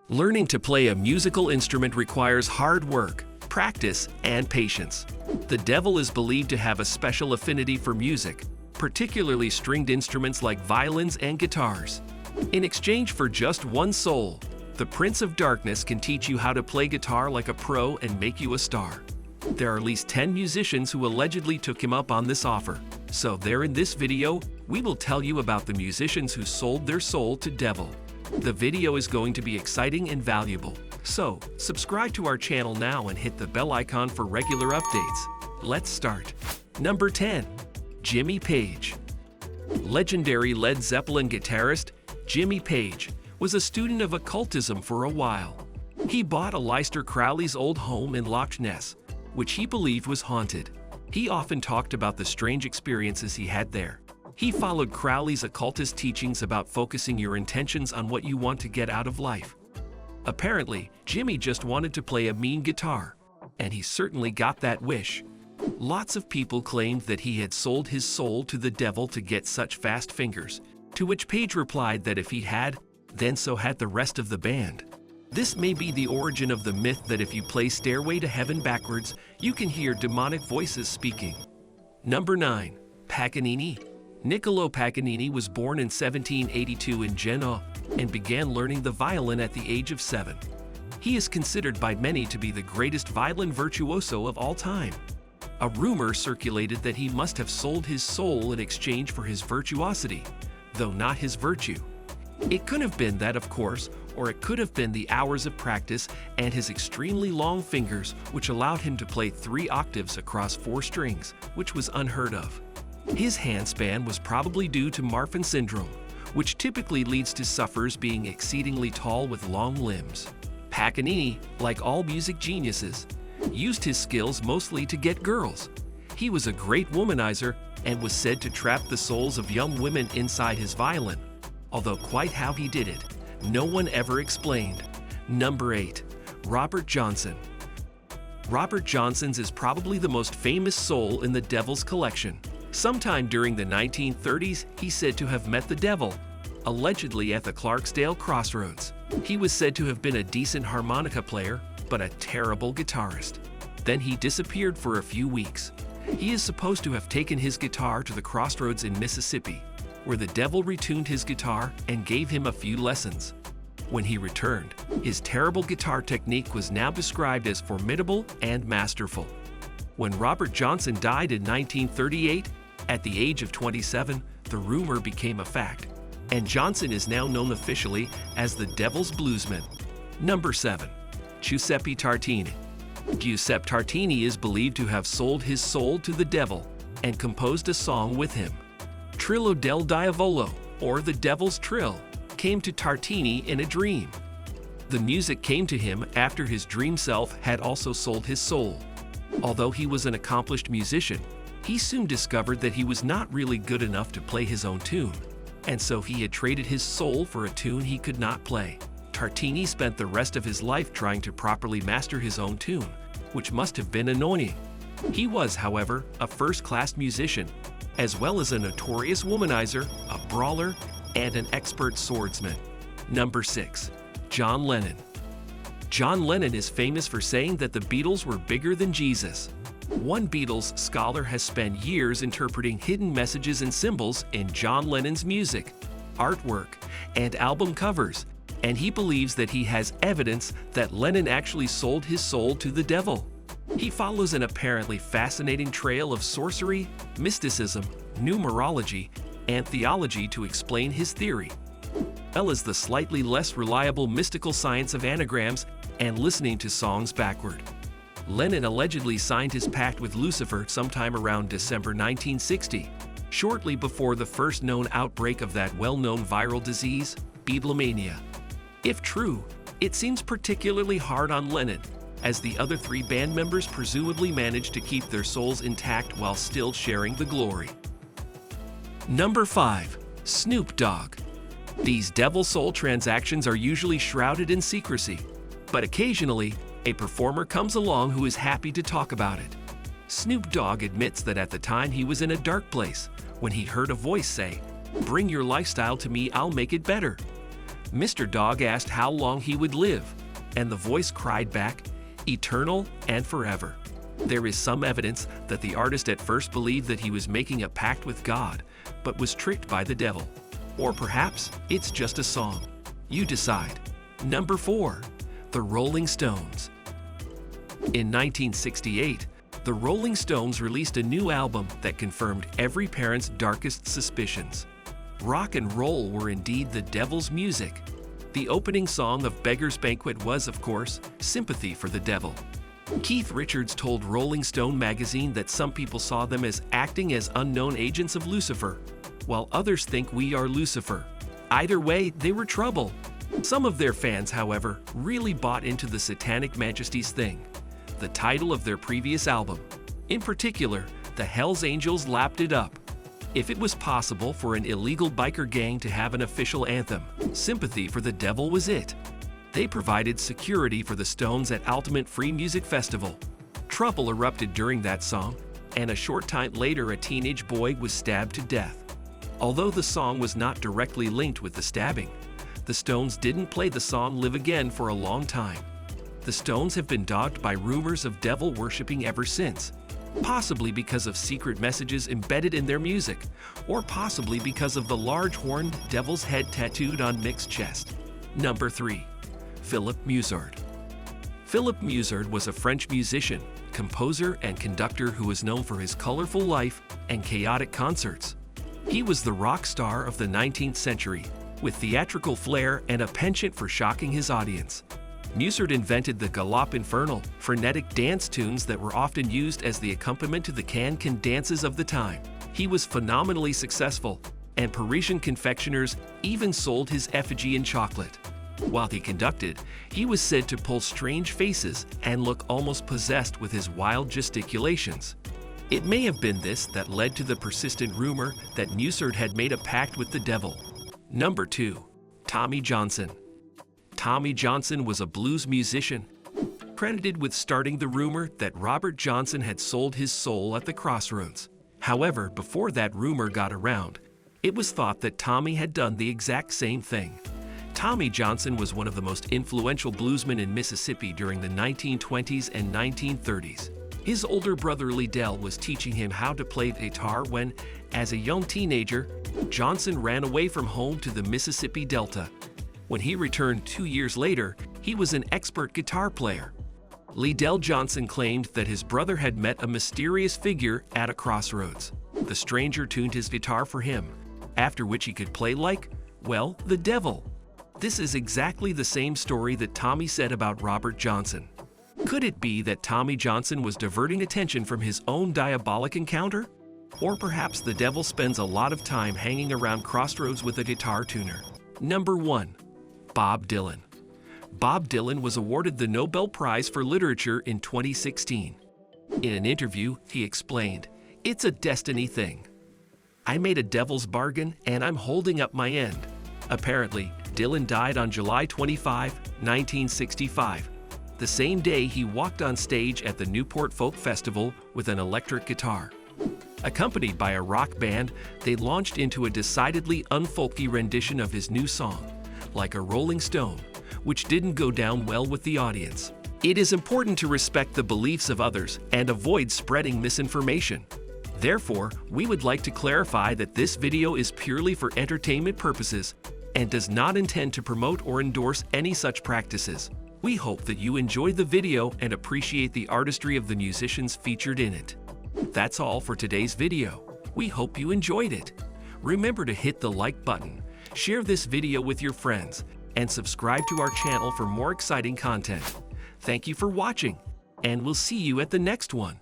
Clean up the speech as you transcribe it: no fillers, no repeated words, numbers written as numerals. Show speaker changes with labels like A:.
A: Learning to play a musical instrument requires hard work, practice, and patience. The devil is believed to have a special affinity for music, particularly stringed instruments like violins and guitars. In exchange for just one soul, the Prince of Darkness can teach you how to play guitar like a pro and make you a star. There are at least 10 musicians who allegedly took him up on this offer. So there in this video, we will tell you about the musicians who sold their soul to devil. The video is going to be exciting and valuable. So, subscribe to our channel now and hit the bell icon for regular updates. Let's start. Number 10. Jimmy Page. Legendary Led Zeppelin guitarist Jimmy Page was a student of occultism for a while. He bought Aleister Crowley's old home in Loch Ness, which he believed was haunted. He often talked about the strange experiences he had there. He followed Crowley's occultist teachings about focusing your intentions on what you want to get out of life. Apparently, Jimmy just wanted to play a mean guitar, and he certainly got that wish. Lots of people claimed that he had sold his soul to the devil to get such fast fingers, to which Page replied that if he had, then so had the rest of the band. This may be the origin of the myth that if you play Stairway to Heaven backwards, you can hear demonic voices speaking. Number 9. Paganini. Nicolo Paganini was born in 1782 in Genoa and began learning the violin at the age of 7. He is considered by many to be the greatest violin virtuoso of all time. A rumor circulated that he must have sold his soul in exchange for his virtuosity, though not his virtue. It could have been that, of course, or it could have been the hours of practice and his extremely long fingers, which allowed him to play 3 octaves across 4 strings, which was unheard of. His handspan was probably due to Marfan syndrome, which typically leads to sufferers being exceedingly tall with long limbs. Paganini, like all music geniuses, used his skills mostly to get girls. He was a great womanizer and was said to trap the souls of young women inside his violin, although quite how he did it, no one ever explained. Number 8. Robert Johnson. Robert Johnson's is probably the most famous soul in the devil's collection. Sometime during the 1930s, he's said to have met the devil, allegedly at the Clarksdale Crossroads. He was said to have been a decent harmonica player, but a terrible guitarist. Then he disappeared for a few weeks. He is supposed to have taken his guitar to the crossroads in Mississippi, where the devil retuned his guitar and gave him a few lessons. When he returned, his terrible guitar technique was now described as formidable and masterful. When Robert Johnson died in 1938, at the age of 27, the rumor became a fact, and Johnson is now known officially as the Devil's Bluesman. Number 7. Giuseppe Tartini. Giuseppe Tartini is believed to have sold his soul to the devil and composed a song with him. Trillo del Diavolo, or the Devil's Trill, came to Tartini in a dream. The music came to him after his dream self had also sold his soul. Although he was an accomplished musician, he soon discovered that he was not really good enough to play his own tune, and so he had traded his soul for a tune he could not play. Tartini spent the rest of his life trying to properly master his own tune, which must have been annoying. He was, however, a first-class musician, as well as a notorious womanizer, a brawler, and an expert swordsman. Number 6. John Lennon. John Lennon is famous for saying that the Beatles were bigger than Jesus. One Beatles scholar has spent years interpreting hidden messages and symbols in John Lennon's music, artwork, and album covers, and he believes that he has evidence that Lennon actually sold his soul to the devil. He follows an apparently fascinating trail of sorcery, mysticism, numerology, and theology to explain his theory, as well as the slightly less reliable mystical science of anagrams and listening to songs backward. Lennon allegedly signed his pact with Lucifer sometime around December 1960, shortly before the first known outbreak of that well-known viral disease, Beatlemania. If true, it seems particularly hard on Lennon, as the other 3 band members presumably managed to keep their souls intact while still sharing the glory. Number 5. Snoop Dogg. These devil soul transactions are usually shrouded in secrecy, but occasionally, a performer comes along who is happy to talk about it. Snoop Dogg admits that at the time he was in a dark place when he heard a voice say, "Bring your lifestyle to me, I'll make it better." Mr. Dogg asked how long he would live, and the voice cried back, "Eternal and forever." There is some evidence that the artist at first believed that he was making a pact with God, but was tricked by the devil. Or perhaps it's just a song. You decide. Number 4. The Rolling Stones. In 1968, the Rolling Stones released a new album that confirmed every parent's darkest suspicions. Rock and roll were indeed the devil's music. The opening song of Beggar's Banquet was, of course, Sympathy for the Devil. Keith Richards told Rolling Stone magazine that some people saw them as acting as unknown agents of Lucifer, while others think we are Lucifer. Either way, they were trouble. Some of their fans, however, really bought into the Satanic Majesties thing, the title of their previous album. In particular, the Hells Angels lapped it up. If it was possible for an illegal biker gang to have an official anthem, Sympathy for the Devil was it. They provided security for the Stones at Ultimate Free Music Festival. Trouble erupted during that song, and a short time later a teenage boy was stabbed to death. Although the song was not directly linked with the stabbing, the Stones didn't play the song Live Again for a long time. The Stones have been dogged by rumors of devil worshipping ever since, possibly because of secret messages embedded in their music, or possibly because of the large horned devil's head tattooed on Mick's chest. Number 3. Philip Musard. Philip Musard was a French musician, composer, and conductor who was known for his colorful life and chaotic concerts. He was the rock star of the 19th century, with theatrical flair and a penchant for shocking his audience. Musard invented the galop infernal, frenetic dance tunes that were often used as the accompaniment to the can-can dances of the time. He was phenomenally successful, and Parisian confectioners even sold his effigy in chocolate. While he conducted, he was said to pull strange faces and look almost possessed with his wild gesticulations. It may have been this that led to the persistent rumor that Musard had made a pact with the devil. Number 2. Tommy Johnson. Tommy Johnson was a blues musician, credited with starting the rumor that Robert Johnson had sold his soul at the crossroads. However, before that rumor got around, it was thought that Tommy had done the exact same thing. Tommy Johnson was one of the most influential bluesmen in Mississippi during the 1920s and 1930s. His older brother Liddell was teaching him how to play the guitar when, as a young teenager, Johnson ran away from home to the Mississippi Delta. When he returned 2 years later, he was an expert guitar player. Liddell Johnson claimed that his brother had met a mysterious figure at a crossroads. The stranger tuned his guitar for him, after which he could play like, well, the devil. This is exactly the same story that Tommy said about Robert Johnson. Could it be that Tommy Johnson was diverting attention from his own diabolic encounter? Or perhaps the devil spends a lot of time hanging around crossroads with a guitar tuner. Number 1. Bob Dylan. Bob Dylan was awarded the Nobel Prize for Literature in 2016. In an interview, he explained, "It's a destiny thing. I made a devil's bargain and I'm holding up my end." Apparently, Dylan died on July 25, 1965, the same day he walked on stage at the Newport Folk Festival with an electric guitar. Accompanied by a rock band, they launched into a decidedly unfolky rendition of his new song, Like a Rolling Stone, which didn't go down well with the audience. It is important to respect the beliefs of others and avoid spreading misinformation. Therefore, we would like to clarify that this video is purely for entertainment purposes and does not intend to promote or endorse any such practices. We hope that you enjoyed the video and appreciate the artistry of the musicians featured in it. That's all for today's video. We hope you enjoyed it. Remember to hit the like button, share this video with your friends, and subscribe to our channel for more exciting content. Thank you for watching, and we'll see you at the next one.